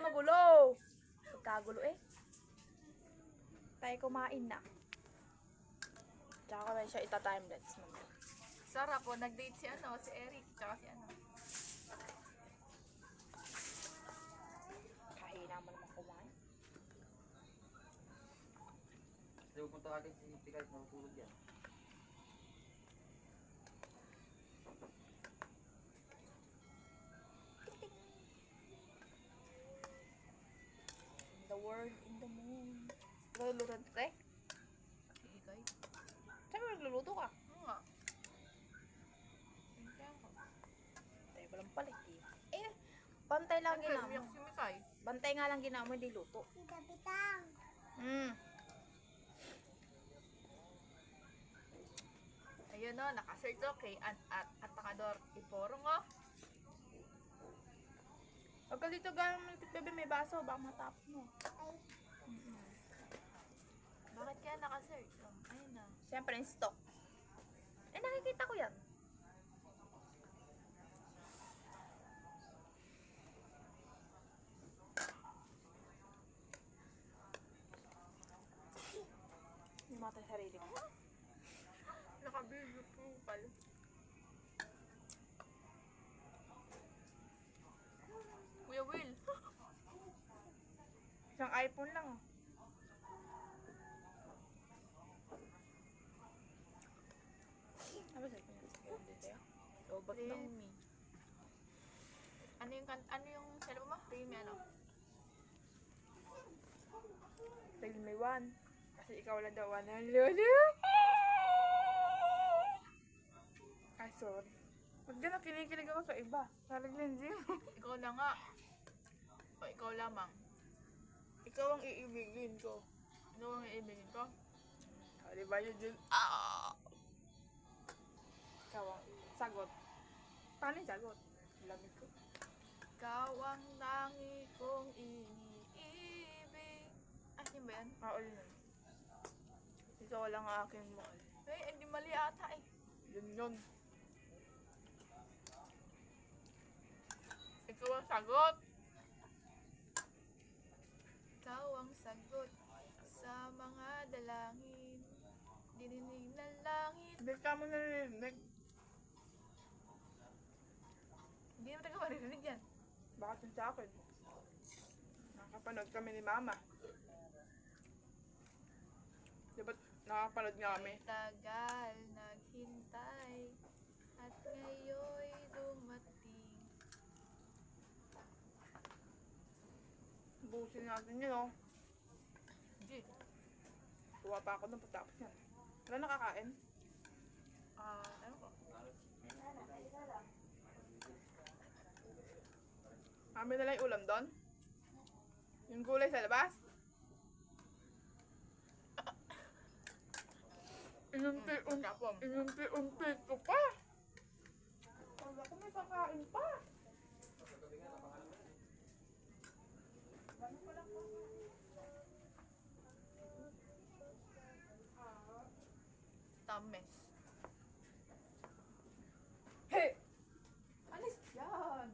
magulo. Pagkagulo eh. Tayo kumain na. Tsaka ko na siya ita-timelapse naman. Sarap po, nag-date si Eric, tsaka si Kahina mo naman kumain. Kasi pupunta agad si Pikay, matutulog yan. The world in the moon. Luluto te? Ikay. Saan mo nagluluto ka? Oo nga. Pintiyan ko. Tayo walang palit eh. Eh, bantay lang Ano ginawa yung mo. si Mikay? Bantay nga lang ginawa mo, hindi luto. Pitang. Ayun o, nakasearch o kay Atakador Iporong o. Huwag ka dito gano'n ng bebe, may baso, baka matapos mo. Bakit kaya nakasearch? Oh, ayun na. Siyempre, in stock. Eh, nakikita ko yan. Hindi matay sarili ko. Naka-video po pala. Kuya Will. Isang iPhone lang. Oh. Ano ba sabi niya? Sige, hindi tayo. Robot ng me. Ano yung cellphone mo? Realme ano? Tagil may one. Kasi ikaw lang daw one. Lolo! Ay, sorry. Pag gano'n, kinikilig ako sa iba. Salag lenzi mo. Ikaw na nga. O ikaw lamang. Ikaw ang iibigin ko. Ano ang iibigin ko? Ah, di ba yun dyan? Ikaw ang sagot. Paano yung sagot? Lamig ko. Ikaw ang nangi kong iniibig. Yun ba yan? Oo, yun. Ikaw lang ang aking mahal. Hindi mali ata eh. Yun yun. Ikaw ang sagot. Ikaw ang sagot sa mga dalangin. Dininig ng langit. Hindi ka mo narinig. Hindi naman taga maririnig yan. Bakit yun sa akin? Nakapanood kami ni Mama. Di ba nakapanood nga kami? Tagal naghintay at ngayoy dumating. Busin natin yun, oh. Hindi. Kuha pa ako nung patapos yan. Wala nakakain? Ano ko? Kami na lang yung ulam doon? Yung gulay sa labas? Inunti-unti ko pa! Wala ko may kakain pa! Tames. Hey! Alis yan!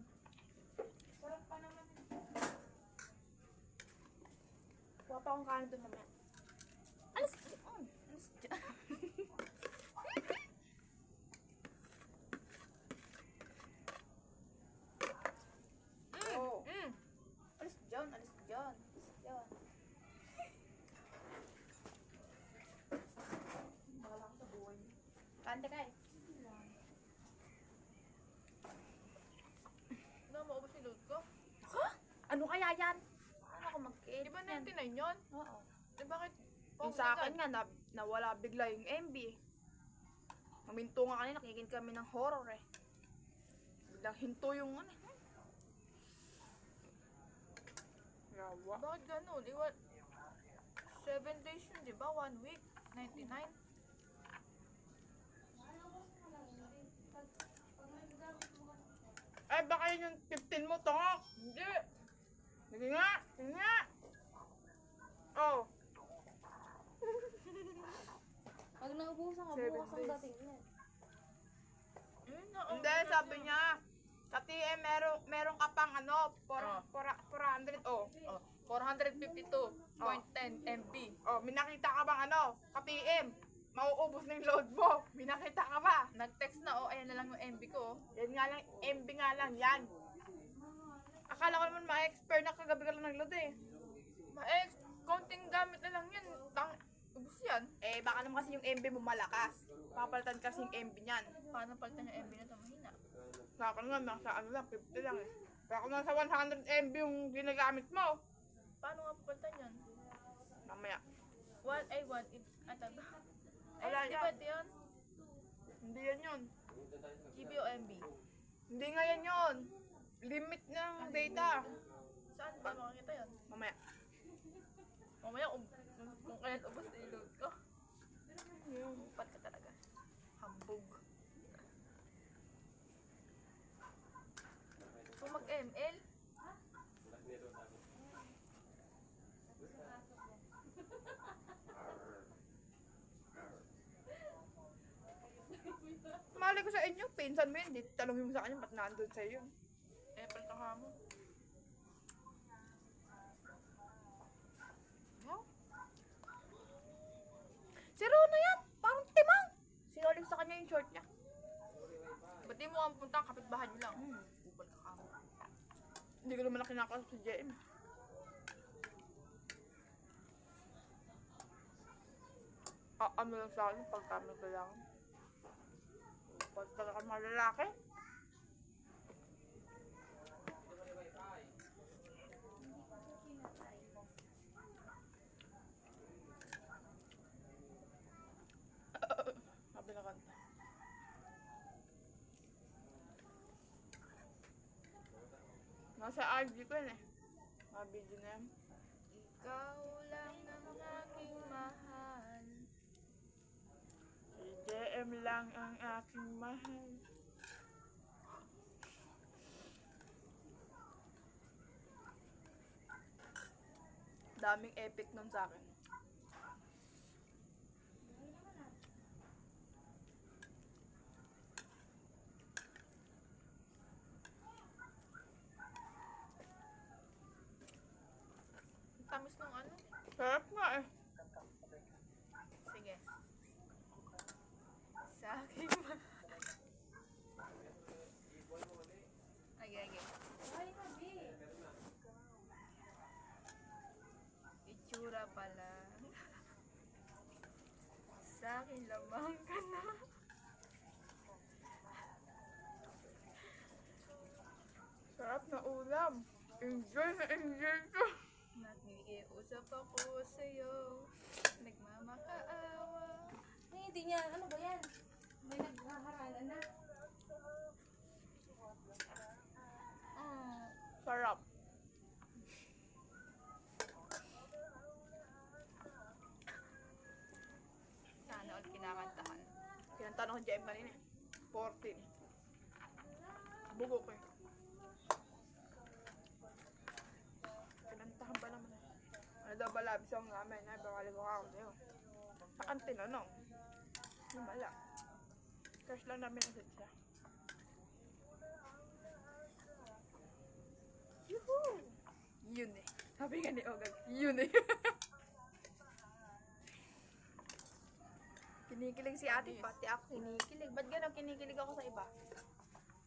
Sarap pa naman. Kuha pa akong kanin doon naman. Alis yan! Alis yan! Oh! Alis dyan! Alis dyan! Alis dyan! Bahala ka sa buhay niyo. Kante ka eh. Maubos yung load ko? Ha? Ano kaya yan? Ano ako mag-edit Di ba yan? 99 yun? Oo. Bakit? Yung sa akin nga, nawala bigla yung MB. Maminto nga kanina, nakikin kami ng horror eh. Biglang hinto yung ano. Gawa. Bakit ganun? 7 days yun, di ba? 1 week. 99. Ay, baka yun yung 15 mo, tongok! Hindi! Sige nga! Sige nga! Oh! Pag naubusan ka, 7 bukas ang days. dating yan. Hindi, sabi niya, sa TM meron ka pang ano, 400, oh. 152.10 MB. Oh, may nakita ka bang ano? Ka-PM. Mauubos na yung load mo. May nakita ka ba? Nag-text na, oh, ayan na lang yung MB ko. Yan nga lang, MB nga lang, yan. Akala ko naman ma-expert na kagabi ka lang nag-load eh. Konting gamit na lang yan. Ubus yan. Eh, baka naman kasi yung MB mo malakas. Papalitan kasi yung MB niyan. Paano palitan yung MB na ito? Mahina. Sa akin nga, nasa ano lang, 50 lang eh. Kaya kung nasa 100 MB yung ginagamit mo, Paano nga papalitan yan? mamaya. 1 taga. Wala Di yan. ba ito yun? Hindi yan yun. GB o MB? Hindi nga yan yun. Limit ng data. Saan ba makikita yun? Mamaya. Mamaya kung kailan ubos na i-load ko. Upat ka talaga. Hambog. Kung mag-ML, Mali ko sa inyo, pinsan mo yun. Di tanongin mo sa kanya, ba't nandun sa iyo? Apple ka mo. No? Si Rona yan! Parang timang! Sinolip sa kanya yung short niya. Ba't di mo ang punta kapitbahay nyo lang? Upal ka mo. Hindi ko naman na kinakausap si JM. Ano lang sa akin, pag kami kailangan. Pag talaga mga lalaki. Sabi na kanta. Nasa RG ko yun eh. Mga video na yan. Ikaw lang ang aking mahal. Si JM lang ang aking mahal. Daming epic nun sa akin. Ang tamis nung ano? Sarap nga eh. Sige. Sa aking mahal. Ay. Itsura pala. Sa akin lamang ka na. Sarap na ulam. Enjoy na enjoy ko. Nakikiusap ako sa'yo. Nagmamakaawa. Ay, hindi niya. Ano ba yan? May naghaharalan na. Sarap. Sana all kinakantahan. Kinanta ko JM kanina eh. 14. Bugo ko eh. Kinantahan ba naman eh. Ano daw ba love song namin? Ay, baka libo ako sa'yo. Sa kantin, ano? Wala. Crush lang namin ulit siya. Yuhuu! Yun eh. Sabi nga ni Ogag, yun eh. Kinikilig si ate, pati ako kinikilig. Ba't gano'n kinikilig ako sa iba?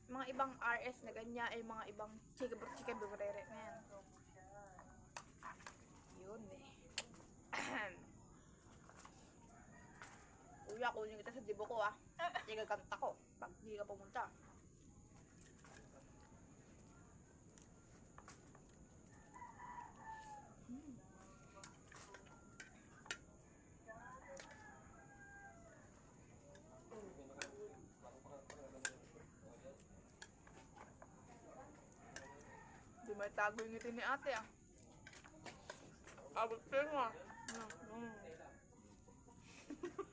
Mga ibang RS na ganyan ay mga ibang chika-chika-burere na yan. Yun eh. Kuya, kunin kita sa dibo ko ah. Igaganta ko pag hindi ka pumunta. Di may tago yung ngiti ni ate ah. Abot ko nga.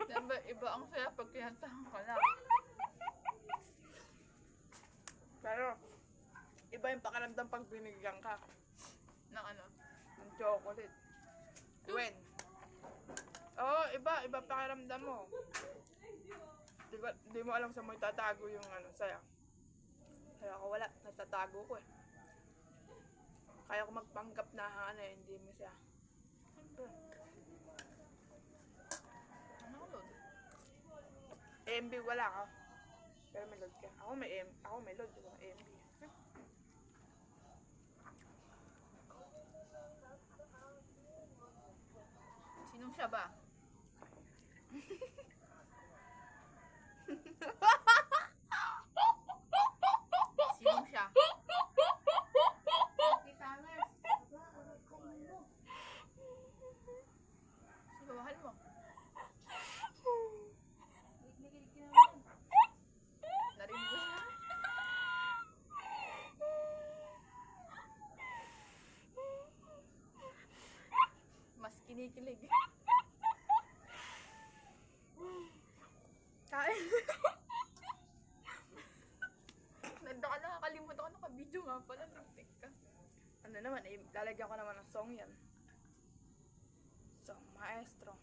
Diba, iba ang saya pag kinantahan ka lang. Pero, iba yung pakiramdam pag binigyan ka Ng ano? ng chocolate. When? Oo, iba pakiramdam mo. Di mo alam sa mo itatago yung ano, saya. Kaya ako wala, natatago ko eh. Kaya ko magpanggap na ano eh, hindi mo siya. Siyempre. Ano ko load? AMB wala ka. Pero may load ka. Ako may load, wala AMB. Sinong siya ba? Sinong siya? Si Summers. Aba, aray ko mo. Sino mahal mo? Nakikinig ka naman. Narinig ko siya. Mas kinikilig. Kain. Nanda ka, nakakalimutan ko, naka-video nga pala, nag-take ka. Ano naman, eh, lalagyan ko naman ng song yan. Song maestro.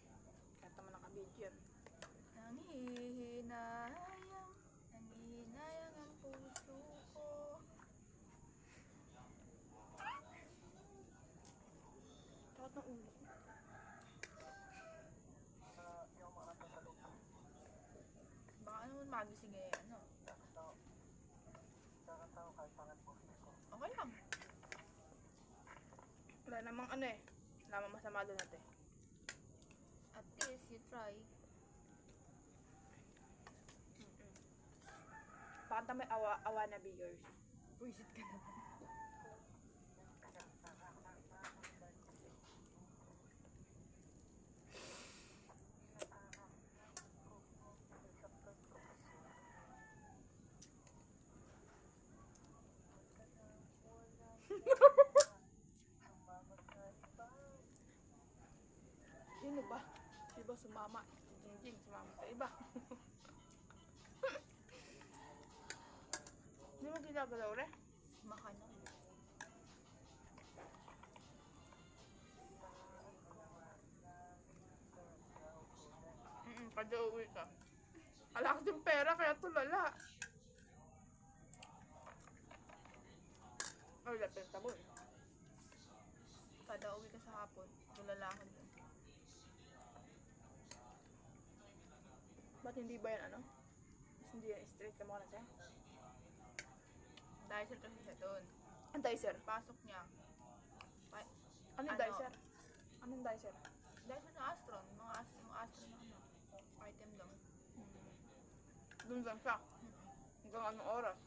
Kahit naman naka-video yan. Nangihinayang ang puso ko. Takot ng ulo. Baka ano magising eh, ano? Okay lang. Wala namang ano eh. Wala namang masama doon natin. At least you try. Pakanta may awa na be yours. Buisit ka na. Sino ba? Iba sumama. Si Jingjing sumama sa iba. Hindi mo ginagalaw re? Maka na. Kada uwi ka. Ala ka din pera kaya tulala. Ay, lapit ka mo. Kada uwi ka sa hapon, tulala ako dun. Ba't hindi ba yan ano? Hindi yan straight ka mukha na siya? Dahil kasi siya dun. Ang dicer. Pasok niya. Anong Ano? dicer? Anong dicer? Dahil siya sa Astron. Mga Astron na ano. Item lang. Doon lang siya. Hanggang anong oras?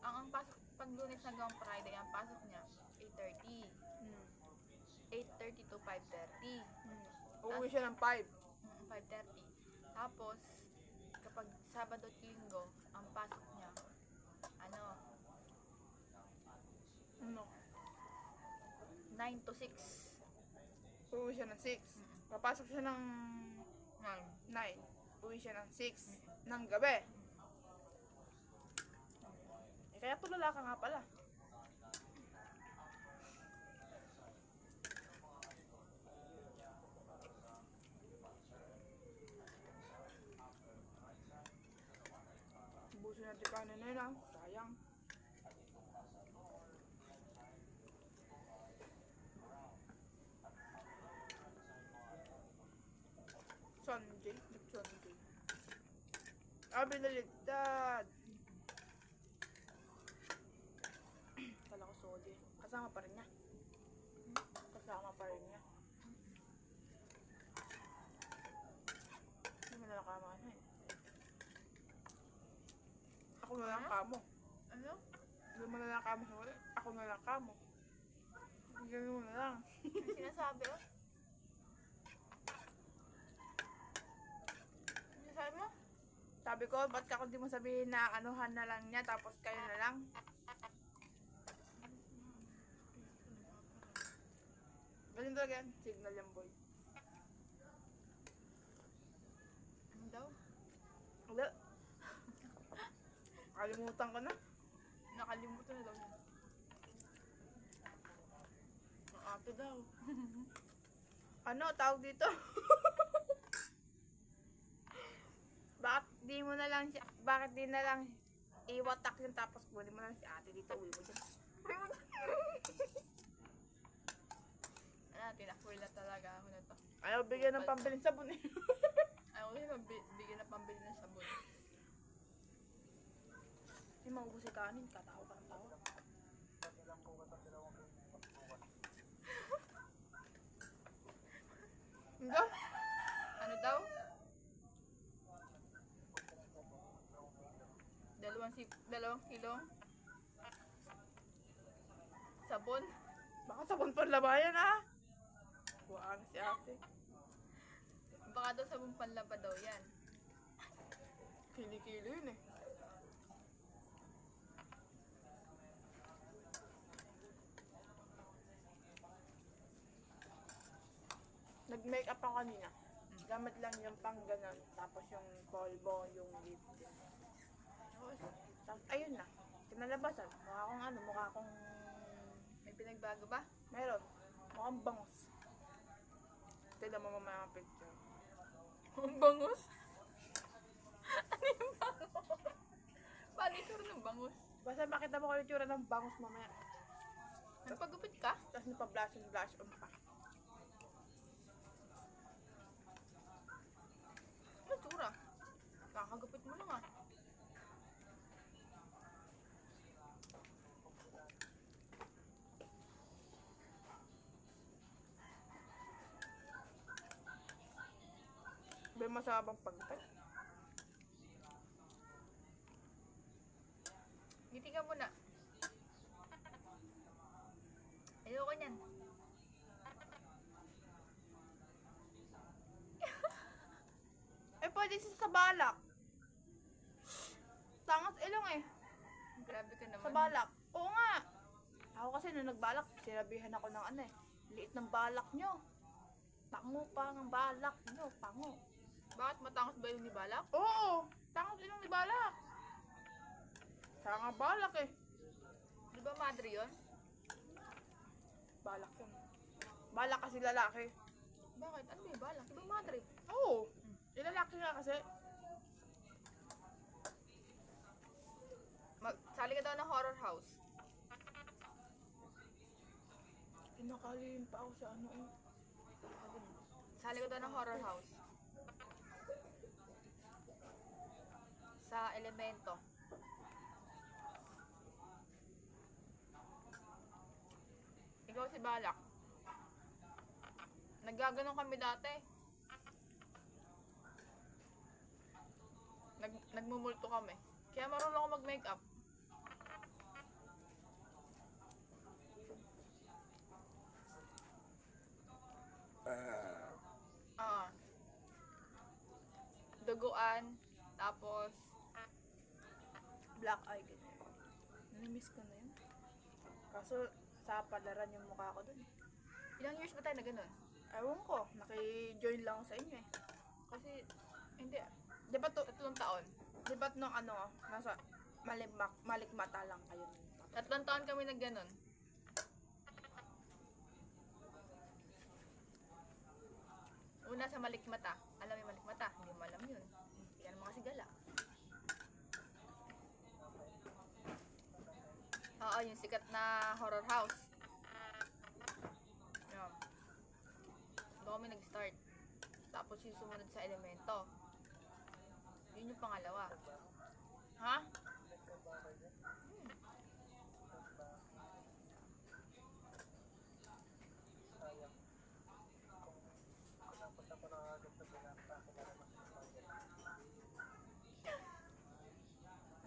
Ang pasok, pag Lunes hanggang Friday, ang pasok niya, 8:30. 8:30 to 5:30. Uuwi siya ng 5. 5:30. Tapos, kapag Sabado at Linggo, ang pasok niya, ano, Ano? 9 to 6. Uuwi siya ng 6. Papasok siya ng 9. 9. Uwi siya ng 6 ng gabi. Eh, kaya tulala ka nga pala. Buso na di kanin na yun ah. Sayang. Sunday. Sunday. Binaligtad. Kala ko sodi. Kasama pa rin niya. Kasama pa rin niya. Hindi mo na nakama na eh. Ako na lang kamo. Ano? Hindi mo na lang kamo sa wala. Ako na lang kamo. Ganyan mo na lang. Ano sinasabi oh? Ano sinasabi mo? Sabi ko, ba't ka kung di mo sabihin na anuhan na lang niya tapos kayo na lang? Ganyan talaga yan. Signal yan, boy. Ano daw? Wala. Kalimutan ko na. Nakalimutan na daw niya. Ang ate daw. Ano, tawag dito? Bakit di na lang iwatak yun tapos kunin mo lang si ate dito, uwi mo dyan. bigyan ng pambilin sabon eh. Ayaw ko yung bigyan ng pambili ng sabon. Hindi maubos yung kanin, katawa ka ng tawa. Hindi. Ano daw? Dalawang kilong sabon. Baka sabon panlabayan ah. Buwaan si ate. Baka daw sabon panlaba daw yan. Kili-kilo yun eh. Nag-makeup ako kanina. Gamit lang yung pang ganun. Tapos yung polvo, yung lip. Tapos ayun na. Kinalabasan. Mukha akong ano, mukha akong... May pinagbago ba? Meron. Mukhang bangus. Tignan mo mamaya ang picture. Ang bangus? Ano yung bangus? Paano ito ng bangus? Basta makita mo ko yung tsura ng bangus mamaya. Nagpagupit ka? Tapos napa-blush on pa. Ano tsura? Kakagupit mo lang ah. May masabang pagpag. Ngiti ka muna. Ayoko niyan. Eh, pwede sa balak. Tangas ilong eh. Grabe ka naman. Sa balak. Oo nga. Ako kasi nung nagbalak, sinabihan ako ng ano eh. Liit ng balak nyo. Pango pa ng balak nyo. Pango. Bakit matangos ba yung ni Balak? Oo. Tangas ilong ni balak. Tanga balak eh. Di ba madre yun? Balak yun. Balak kasi lalaki. Bakit? Ano ba yung Balak? Di ba madre? Oo. Ilalaki nga kasi. Sali ka daw ng horror house. Kinakalim pa ako sa ano eh. Sali ka daw ng horror house. Sa Elemento. Ikaw si Balak. Naggaganon kami dati. Nagmumulto kami. Kaya marunong ako mag-makeup. Duguan. Tapos Black eye ganyan. Nami-miss ko na yun. Kaso sa padaran yung mukha ko dun. ilang years ba tayo na ganun? Ewan ko, naki-join lang ako sa inyo eh. Kasi, hindi, Di ba to, 3 taon. di ba nung ano, nasa malikmata lang kayo. 3 taon kami nag ganun. Una sa Malikmata. Alam mo yung Malikmata? Hindi mo alam yun. Yan ang mga sigala. Oo, yung sikat na horror house. Yun. Doon kami nag-start. Tapos yung sumunod sa Elemento. Yun yung pangalawa. Ha?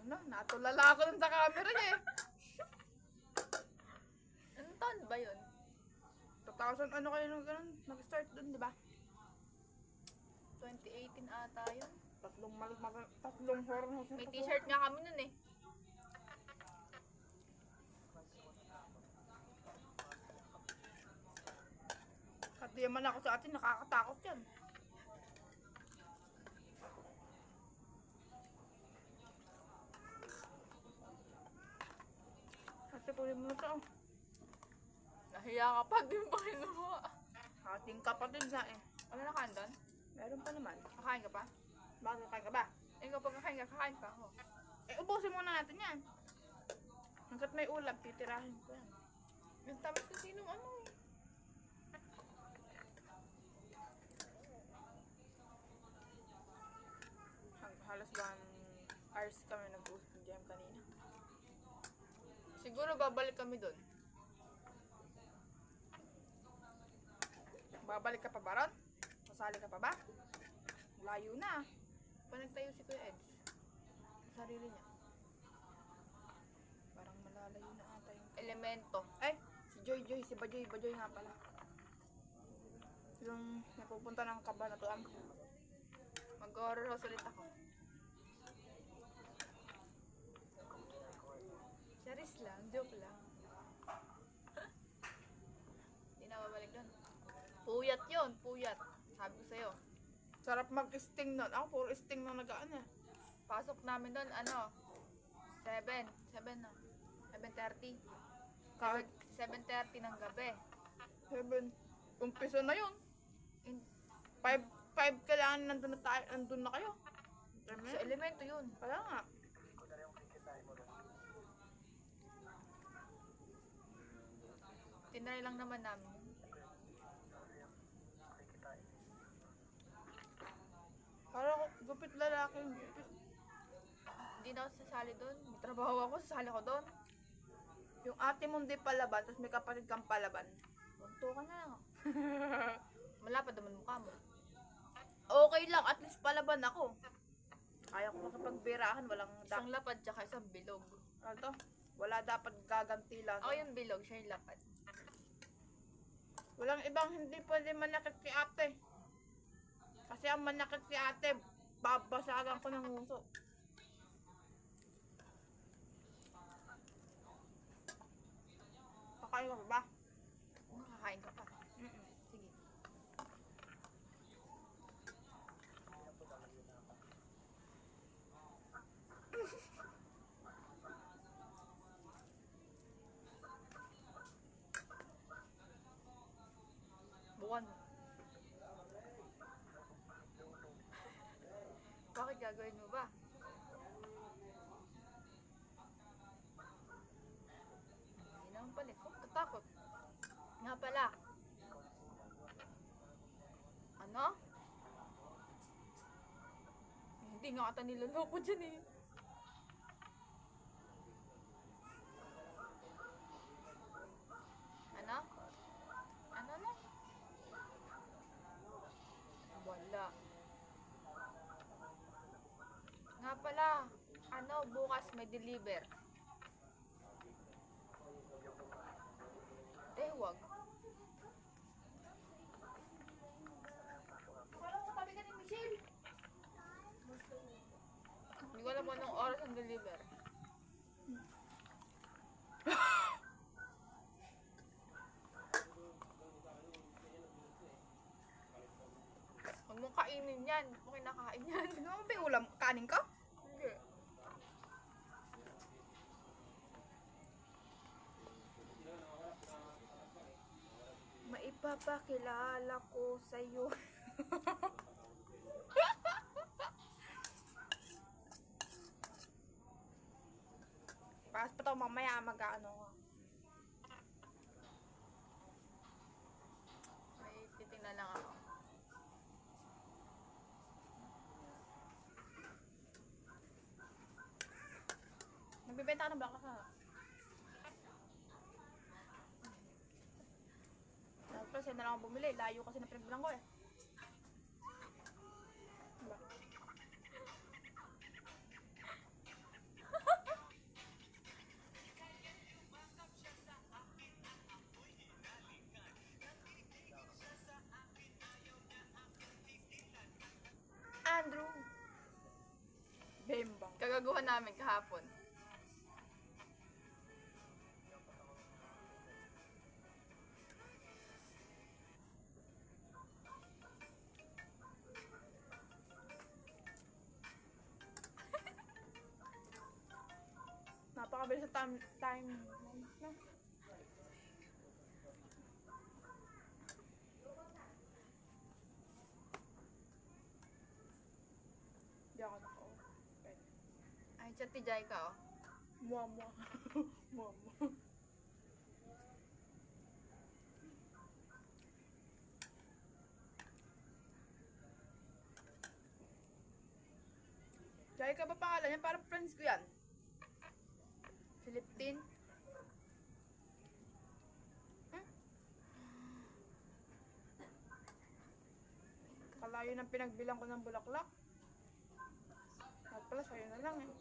Ano, natulala ako dun sa camera niya eh. Anong taon ba yun? 2000 ano kayo nung ganun, nag-start dun, di ba? 2018 ata yun. Tatlong horror house. May t-shirt nga kami nun eh. At di man ako sa atin, nakakatakot yan. Ate, kunin mo na ito. Oh. Nahiya ka pa, di mo pa kinuha. Ating kapatid nga eh. Ano na kain doon? Meron pa naman. Kakain ka pa? Bakit kain ka ba? Ikaw pag kakain pa ako. Eh, ubusin muna natin yan. Hanggat may ulam, titirahin ko yan. Yung tamis kasi nung ano eh. Siguro babalik kami doon. Babalik ka pa ba ron? Sasali ka pa ba? Layo na. Pa nagtayo si Kuya Eds. Sarili niya. Parang malalayo na ata yung... Elemento. Ay, si Joy, si Bajoy nga pala. Yung napupunta ng Kabanatuan. Mag-horror house ulit ako. Charis lang, joke lang. Hindi na babalik doon. Puyat yun, puyat. Sabi ko sa'yo. Sarap mag-sting nun. Ako puro sting na nagaan eh. Pasok namin doon, 7 na. 7:30. Kahit 7:30 ng gabi. 7, umpisa na yun. In- 5 kailangan nandun na kayo. sa elemento yun. Kaya nga. Tinry lang naman namin. Parang gupit lalaki yung gupit. Hindi na ako sasali doon. May trabaho ako, sasali ko doon. Yung ate mong di palaban, tapos may kapatid kang palaban. Bunto ka na lang. Malapad naman mukha mo. Okay lang, at least palaban ako. Kaya ko makipagbirahan, walang Isang lapad tsaka isang bilog. ano to? Wala dapat gaganti lang. Ako yung bilog, siya yung lapad. Walang ibang hindi pwede manakit si ate. Kasi ang manakit si ate, babasagan ko ng nguso. Kakain ka pa ba? Makakain ka pa. Sige. Buwan mo. Bakit gagawin mo ba? Hindi naman pala. Huwag katakot. Nga pala. Ano? Hindi nga ata niloloko dyan eh. Ano? Ano na? Wala. Nga pala, bukas may deliver. Wag. Parang katabi ka ni Michelle. Hindi ko alam kung anong oras ang deliver. Huwag mong kainin yan. Huwag mo kinakain yan. Ano mo ba yung ulam? Kanin ka? Hindi. Maipapakilala ko sa'yo. Paas pa to mamaya mag-ano ko. May titingnan lang ako. Nagbibenta ka ng baka ka. Tapos yan na lang ako bumili. Layo kasi na pinagbilang ko eh. Diba? Andrew. Bembang. Kagaguhan namin kahapon. Napakabilis sa time na. Di ako naka-open. Ay, chat ti Jai ka oh. Mua. Mua. Jai ka ba pangalan yan? Parang friends ko yan. Philippine. Sayang ang pinagbilang ko ng bulaklak. At pala, sa'yo na lang eh.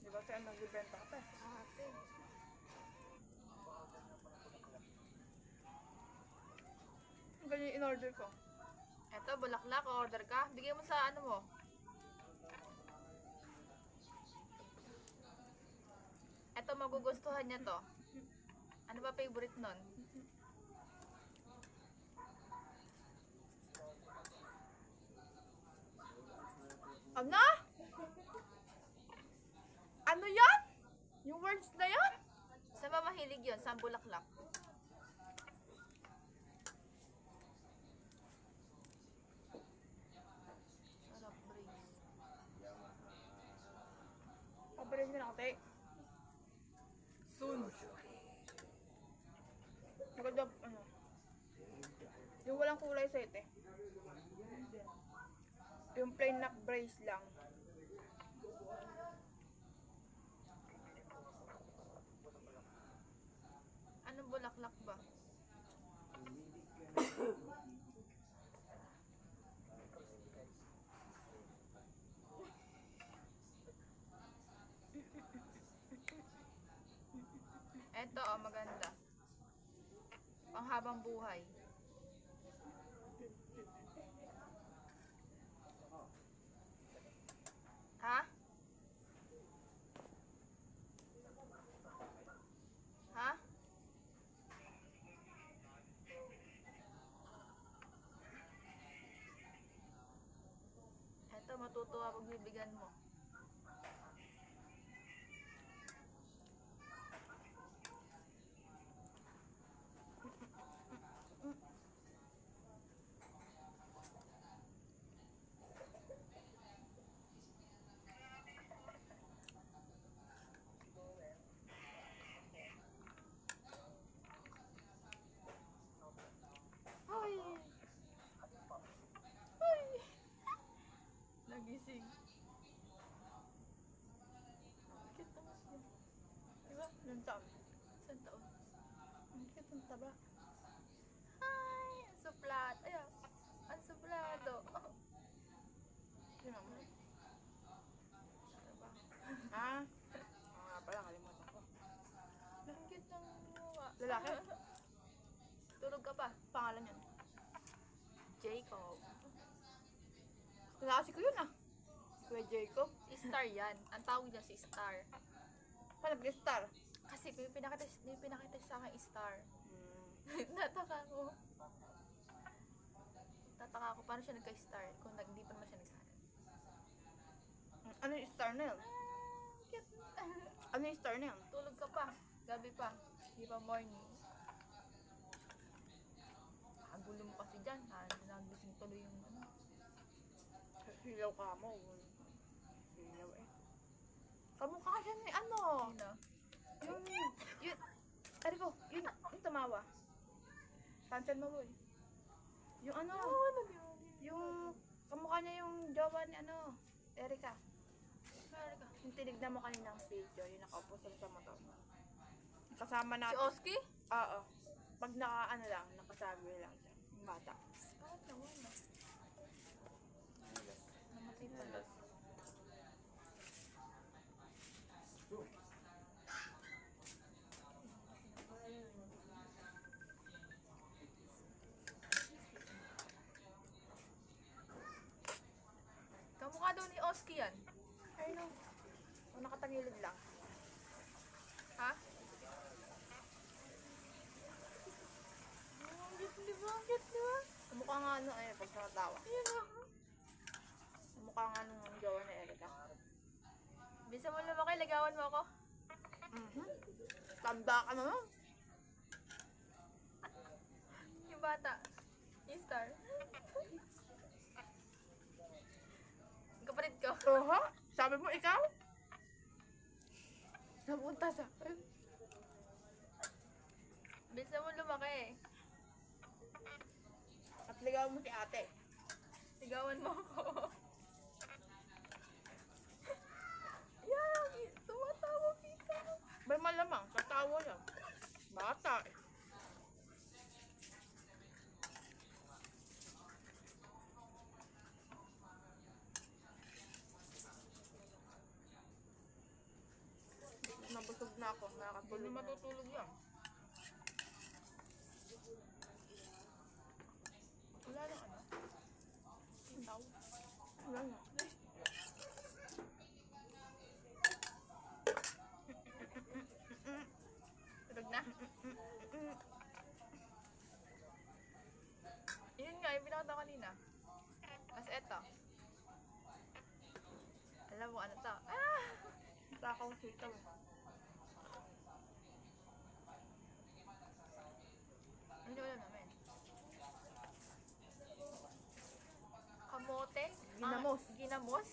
Di ba sa'yo nagbibenta ka pa eh? Sa ate. Ang ganyan in-order ko. Eto, bulaklak, order ka. Bigay mo sa ano mo. Eto, magugustuhan niya to. Ano ba favorite nun? Ano? Ano yan? Yung words na yan? Saan ba mahilig yun? Saan bulaklak? Sarap, brace. Pabilis ko na kasi. Soon. Maganda, ano. Yung walang kulay sa ite. Yung plain neck brace lang. Anong bulaklak ba? Eto, oh, maganda. Panghabang buhay. Ha? Ha? Eto, matutuwa pag bibigyan mo. Ay! Ay! Nagising. Cute naman yun. Diba? Ilang taon? Isang taon. Ang cute ang taba. Ay! Ang suplat. Ay, ang suplado. Yun ang Ano ba? Ha? Oo nga pala, kalimutan ko. Ang cute ng mukha. Lalaki? Tulog ka pa. Pangalan yun. Jacob. Klase ko yun ah. Kuya Jacob. Star yan. Ang tawag niya si Star. Paano nag-star? Kasi may pinakita sa akin Star. Hmm. Nataka ko. Tataka ako paano siya nagka-star kung hindi pa naman siya nagsahan. Ano yung star na yun? Cute. Ano yung star na yun? Tulog ka pa. Gabi pa. Di pa morning. Kagulo mo kasi dyan. Nagising tuloy yung ano. Hilaw ka mo. Hilaw eh. Kamukha ka siya ni ano. Sino? Yun. Ari ko, yung tumawa. Cancel mo boy. Yung ano. Yung kamukha niya yung jowa ni ano. Erika. Amerika. Yung tinignan mo kaninang video. Yung nakaupo sa motor. Kasama Si natin. Oski? Oo. Pag naka ano lang, nakasabi lang siya. Yung bata. Bakit nawala? Namatay pala. Kamukha daw ni Oski yan. Ay no. O nakatangilid lang. Ha? Ang cute, di ba? Ang cute, di ba? Kamukha nga ano eh, pag nakatawa. Yan o. Kamukha nga nung jowa ni Erika. Bisa mo lumaki, ligawan mo ako. Tanda ka naman. Yung bata. Yung star. Yung kapatid ko. Oho? Sabi mo ikaw? Napunta sa akin. Bisa mo lumaki. At ligaw mo si ate. Ligawan mo ako. Yan! Tumatawa kita. May malamang, katawa yan. Bata eh. ako, Hindi nakakatulog na na. matutulog yan. Wala lang ano. Sintaw. Wala na. Tulog na. Yun nga, yung pinakita kanina. Mas eto. Alam mo ano to? Ah! Takaw sitaw. Ano ulam namin? Kamote? Ginamos. Ginamos?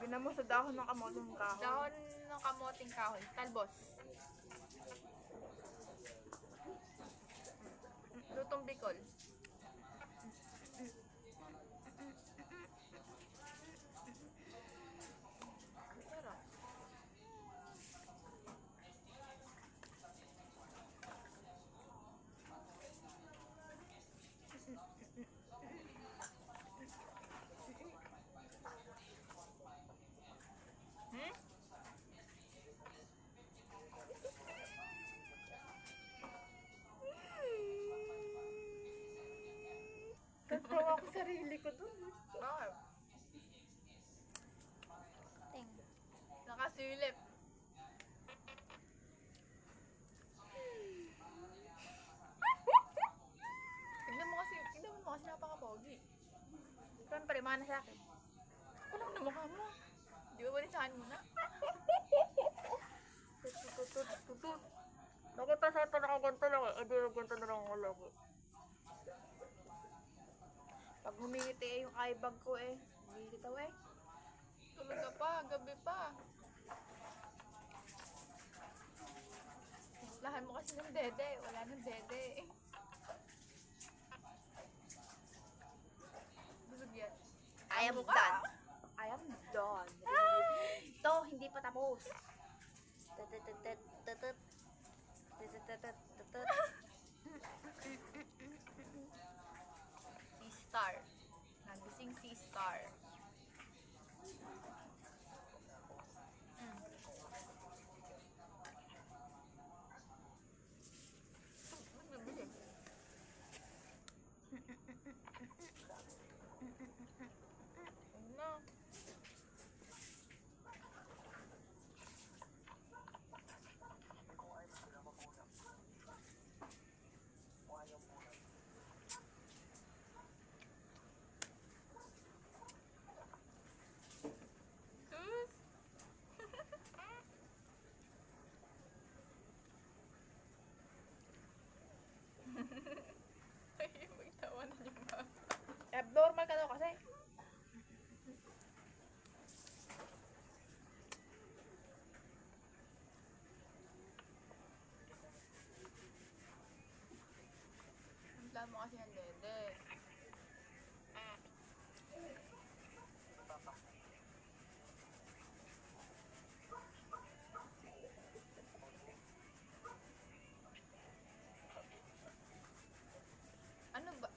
Ginamos sa dahon ng kamotong kahoy. Dahon ng kamoting kahoy. Talbos. Lutong Bicol. Sarap. Hmm? Tatawa ko sarili ko dun. Bakit? Nakasilip. Tignan mo kasi napaka-pogi. Siyempre, mana sa akin. Alam na mukha mo. Di ba balisahan mo na? Tutut. Nakita sa ito nakaganto lang eh. Edi ganto na lang ako lagi. Pag humingiti eh yung eyebag ko eh. Humingitaw eh. Tulog ka pa, gabi pa. Lahan mo kasi ng dede. Wala ng dede. Busog yan. I am Ano ka? done. I am done. Ito, hindi pa tapos. Tutut. C-Star. Nagising C-Star. No. Sus. Ay, magtawanan yung bata. Abnormal ka daw kasi. Ang mo kasi ng dede.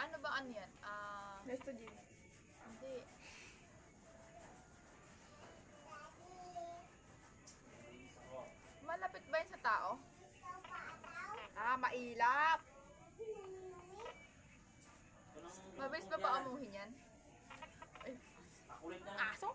Ano ba ano yan? Next to Jim. Hindi. Malapit ba yun sa tao? Ah, mailap. Mabilis ba pa amuhin yan? Kulit na. Aso?